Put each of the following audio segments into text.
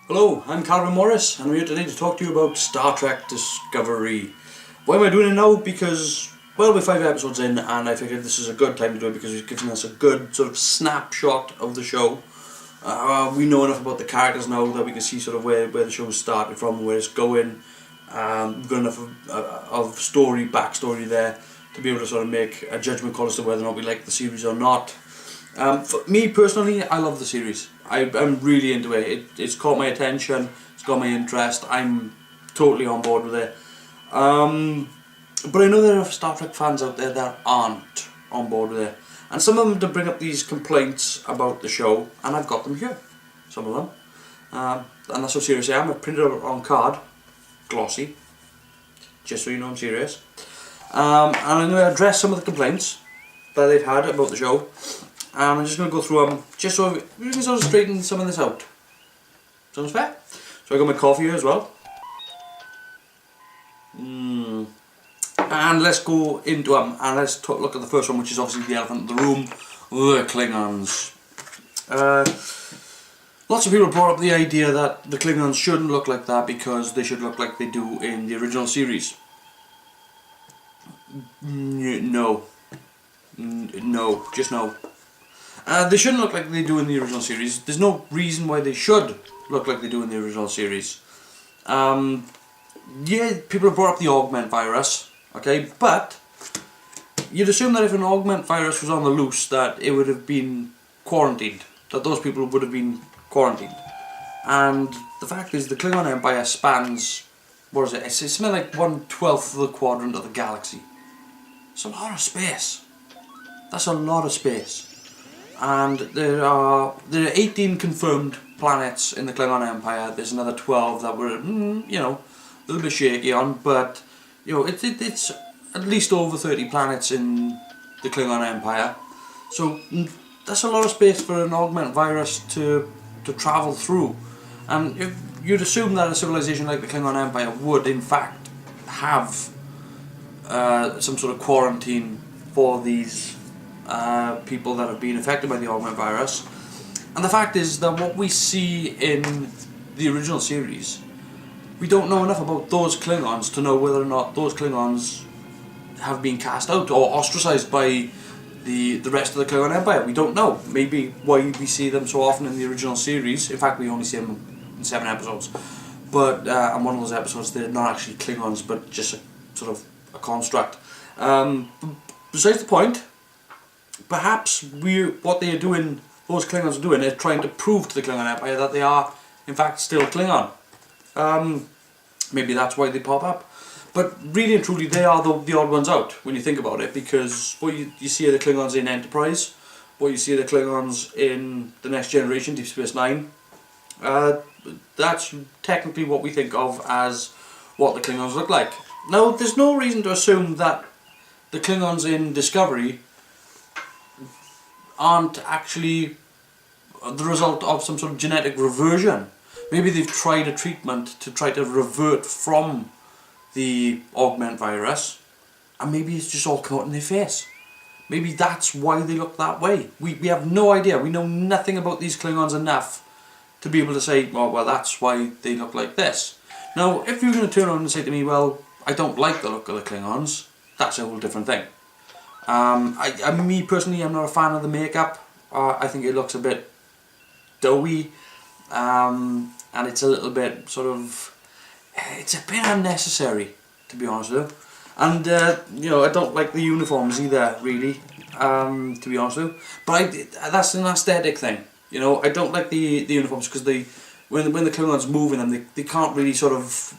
Hello, I'm Calvin Morris and I'm here today to talk to you about Star Trek Discovery. Why am I doing it now? Because, well, we're 5 episodes in and I figured this is a good time to do it because it's giving us a good sort of snapshot of the show. We know enough about the characters now that we can see sort of where the show's started from, where it's going. We've got enough of backstory there to be able to sort of make a judgment call as to whether or not we like the series or not. For me personally, I love the series. I'm really into it. It's caught my attention, it's got my interest, I'm totally on board with it. But I know there are Star Trek fans out there that aren't on board with it. And some of them to bring up these complaints about the show, and I've got them here. Some of them. And that's how serious I am. I've printed it on card, glossy, just so you know I'm serious. And I'm going to address some of the complaints that they've had about the show. And I'm just going to go through them, just so we can sort of straighten some of this out. Sounds fair? So I got my coffee here as well. And let's go into them, and let's look at the first one, which is obviously the elephant in the room, the Klingons. Lots of people brought up the idea that the Klingons shouldn't look like that because they should look like they do in the original series. No. No, just no. They shouldn't look like they do in the original series. There's no reason why they should look like they do in the original series. Yeah, people have brought up the augment virus, okay, but you'd assume that if an augment virus was on the loose that it would have been quarantined, that those people would have been quarantined. And the fact is the Klingon Empire spans, what is it, it's something like 1/12 of the quadrant of the galaxy. It's a lot of space. That's a lot of space. And there are 18 confirmed planets in the Klingon Empire. There's another 12 that we're, a little bit shaky on, but it's at least over 30 planets in the Klingon Empire. So that's a lot of space for an augment virus to travel through. And you'd assume that a civilization like the Klingon Empire would in fact have some sort of quarantine for these people that have been affected by the augment virus. And the fact is that what we see in the original series, we don't know enough about those Klingons to know whether or not those Klingons have been cast out or ostracized by the rest of the Klingon Empire. We don't know. Maybe why we see them so often in the original series. In fact, we only see them in 7 episodes. But on one of those episodes, they're not actually Klingons, but just a sort of a construct. Besides the point, perhaps what they are doing, those Klingons are doing, is trying to prove to the Klingon Empire that they are, in fact, still Klingon. Maybe that's why they pop up. But really and truly, they are the odd ones out when you think about it, because what you see are the Klingons in Enterprise, what you see are the Klingons in The Next Generation, Deep Space Nine. That's technically what we think of as what the Klingons look like. Now, there's no reason to assume that the Klingons in Discovery aren't actually the result of some sort of genetic reversion. Maybe they've tried a treatment to try to revert from the augment virus, and maybe it's just all caught in their face. Maybe that's why they look that way. We have no idea. We know nothing about these Klingons enough to be able to say, well, that's why they look like this. Now, if you're going to turn around and say to me, well, I don't like the look of the Klingons, that's a whole different thing. Me personally, I'm not a fan of the makeup. I think it looks a bit doughy, and it's a little bit it's a bit unnecessary, to be honest with you. And I don't like the uniforms either, really, to be honest with you. But that's an aesthetic thing. I don't like the uniforms because when the Klingons move in them, they can't really sort of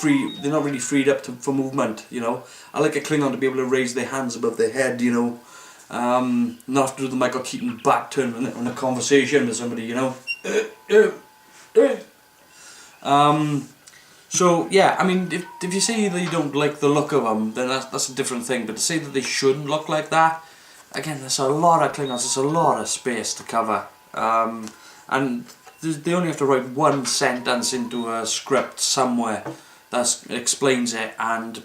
they're not really freed up for movement. I like a Klingon to be able to raise their hands above their head, not have to do the Michael Keaton back turn in a conversation with somebody, So yeah, I mean, if you say that you don't like the look of them, then that's a different thing. But to say that they shouldn't look like that, again, there's a lot of Klingons, there's a lot of space to cover, and they only have to write one sentence into a script somewhere that explains it, and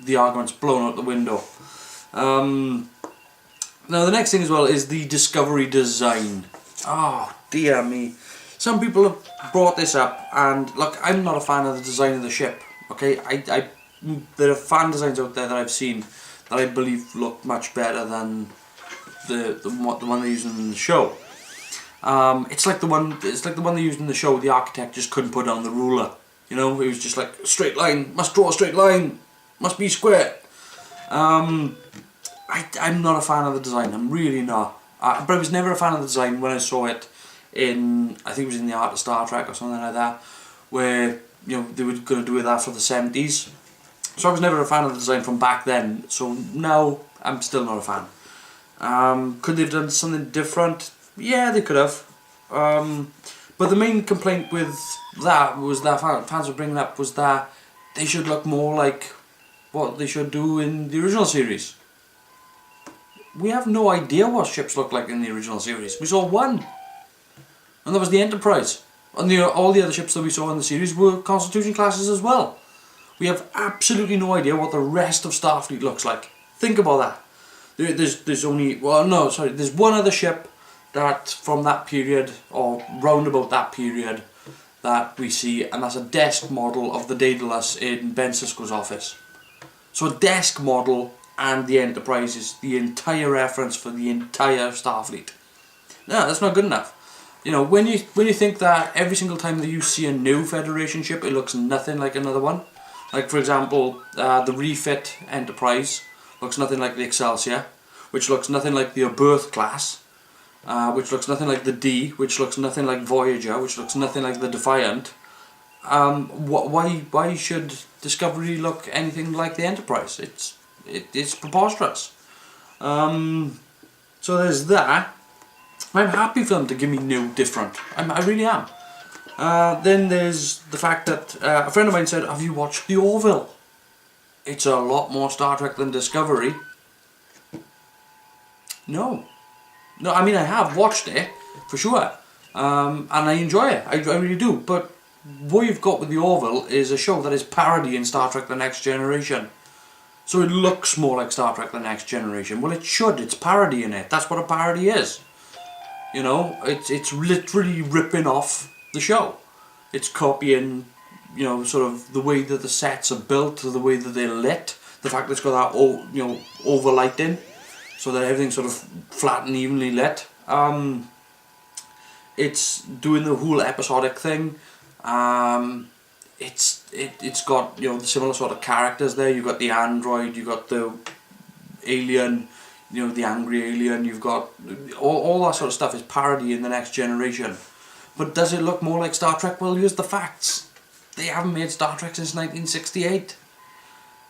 the argument's blown out the window. Now the next thing as well is the Discovery design. Oh dear me. some people have brought this up, and look, I'm not a fan of the design of the ship. Okay, there are fan designs out there that I've seen that I believe look much better than the one they're using in the show. It's like the one they used in the show. The architect just couldn't put down the ruler. You know, it was just like straight line, must draw a straight line, must be square. I'm not a fan of the design. I'm really not. But I was never a fan of the design when I saw it in, I think it was in The Art of Star Trek or something like that, where, you know, they were going to do it after the 70s. So I was never a fan of the design from back then. So now I'm still not a fan. Could they have done something different? Yeah, they could have. But the main complaint with that was that fans were bringing up was that they should look more like what they should do in the original series. We have no idea what ships look like in the original series. We saw one, and that was the Enterprise. And all the other ships that we saw in the series were Constitution classes as well. We have absolutely no idea what the rest of Starfleet looks like. Think about that. There's only, well, no, sorry, there's one other ship that from that period, or round about that period, that we see, and that's a desk model of the Daedalus in Ben Sisko's office. So a desk model and the Enterprise is the entire reference for the entire Starfleet. No, that's not good enough. You know, when you think that every single time that you see a new Federation ship, it looks nothing like another one. Like for example, the refit Enterprise looks nothing like the Excelsior, which looks nothing like the Oberth class, which looks nothing like the D, which looks nothing like Voyager, which looks nothing like the Defiant. Why should Discovery look anything like the Enterprise? It's preposterous. So there's that. I'm happy for them to give me new, different. I really am. Then there's the fact that a friend of mine said, have you watched The Orville? It's a lot more Star Trek than Discovery. No, I mean I have watched it, for sure, and I enjoy it, I really do, but what you've got with The Orville is a show that is parodying Star Trek The Next Generation. So it looks more like Star Trek The Next Generation. Well, it should, it's parodying it, that's what a parody is. You know, it's literally ripping off the show. It's copying, you know, sort of the way that the sets are built, the way that they're lit, the fact that it's got that, you know, overlighting, so that everything's sort of flat and evenly lit. It's doing the whole episodic thing. It's got, you know, the similar sort of characters there. You've got the android, you've got the alien, you know, the angry alien. You've got all that sort of stuff is parody in The Next Generation. But does it look more like Star Trek? Well, here's the facts. They haven't made Star Trek since 1968.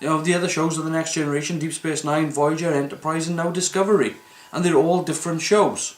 You know, the other shows are The Next Generation, Deep Space Nine, Voyager, Enterprise, and now Discovery. And they're all different shows.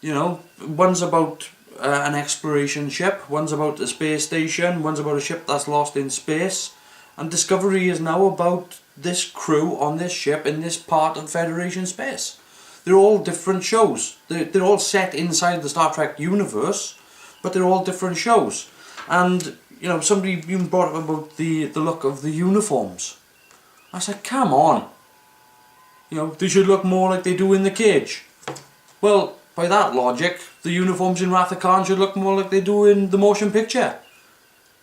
You know, one's about an exploration ship, one's about a space station, one's about a ship that's lost in space. And Discovery is now about this crew on this ship in this part of Federation space. They're all different shows. They're all set inside the Star Trek universe, but they're all different shows. And you know, somebody even brought up about the look of the uniforms. I said, come on. You know, they should look more like they do in The Cage. Well, by that logic, the uniforms in Wrath of Khan should look more like they do in the motion picture.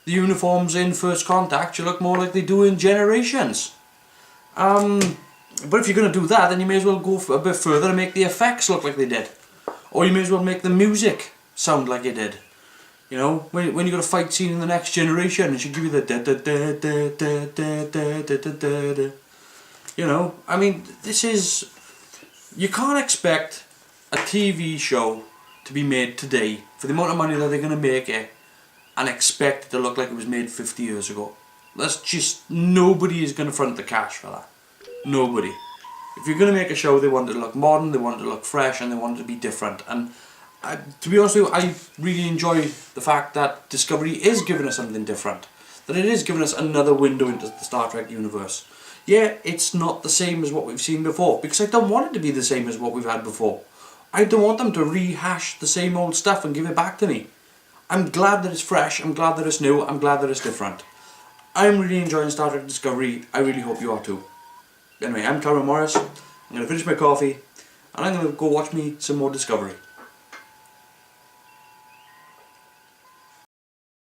The uniforms in First Contact should look more like they do in Generations. But if you're going to do that, then you may as well go a bit further and make the effects look like they did. Or you may as well make the music sound like it did. You know, when you got a fight scene in The Next Generation, it should give you the da da da da da da da da da da. You know, I mean, this is... You can't expect a TV show to be made today for the amount of money that they're going to make it and expect it to look like it was made 50 years ago. That's just... Nobody is going to front the cash for that. Nobody. If you're going to make a show, they want it to look modern, they want it to look fresh, and they want it to be different. And to be honest with you, I really enjoy the fact that Discovery is giving us something different. That it is giving us another window into the Star Trek universe. Yeah, it's not the same as what we've seen before, because I don't want it to be the same as what we've had before. I don't want them to rehash the same old stuff and give it back to me. I'm glad that it's fresh, I'm glad that it's new, I'm glad that it's different. I'm really enjoying Star Trek Discovery, I really hope you are too. Anyway, I'm Cameron Morris, I'm going to finish my coffee, and I'm going to go watch me some more Discovery.